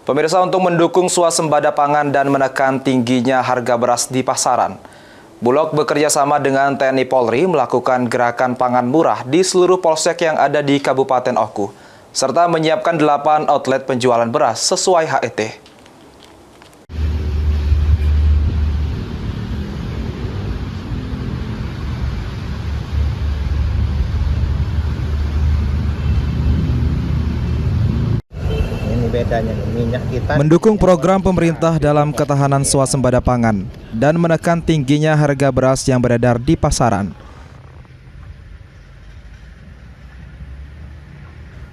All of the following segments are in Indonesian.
Pemirsa, untuk mendukung swasembada pangan dan menekan tingginya harga beras di pasaran, Bulog bekerja sama dengan TNI Polri melakukan gerakan pangan murah di seluruh polsek yang ada di Kabupaten Oku, serta menyiapkan 8 outlet penjualan beras sesuai HET. Mendukung program pemerintah dalam ketahanan swasembada pangan dan menekan tingginya harga beras yang beredar di pasaran,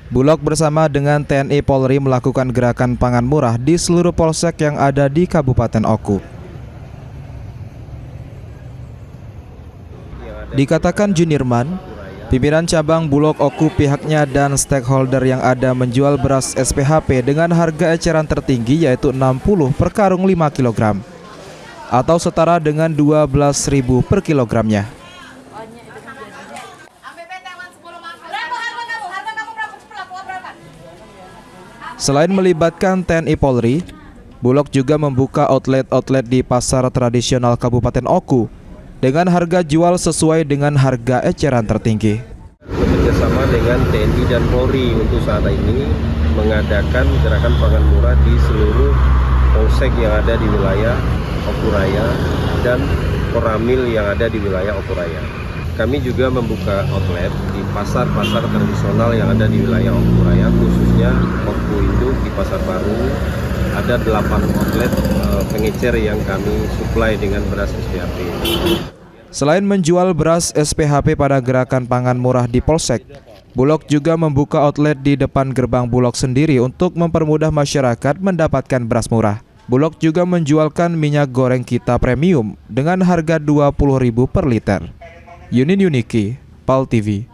Bulog bersama dengan TNI Polri melakukan gerakan pangan murah di seluruh polsek yang ada di Kabupaten Oku. Dikatakan Junirman, pimpinan cabang Bulog Oku, pihaknya dan stakeholder yang ada menjual beras SPHP dengan harga eceran tertinggi yaitu 60 per karung 5 kg atau setara dengan 12.000 per kilogramnya. Selain melibatkan TNI Polri, Bulog juga membuka outlet-outlet di pasar tradisional Kabupaten Oku dengan harga jual sesuai dengan harga eceran tertinggi. Bekerjasama dengan TNI dan Polri untuk saat ini mengadakan gerakan pangan murah di seluruh polsek yang ada di wilayah Oku Raya dan Koramil yang ada di wilayah Oku Raya. Kami juga membuka outlet di pasar-pasar tradisional yang ada di wilayah Oku Raya, khususnya Oku Induk di Pasar Baru. Ada 8 outlet pengecer yang kami suplai dengan beras SPHP. Selain menjual beras SPHP pada gerakan pangan murah di Polsek, Bulog juga membuka outlet di depan gerbang Bulog sendiri untuk mempermudah masyarakat mendapatkan beras murah. Bulog juga menjualkan minyak goreng kita premium dengan harga Rp20.000 per liter. Yunin Yuniki, PAL TV.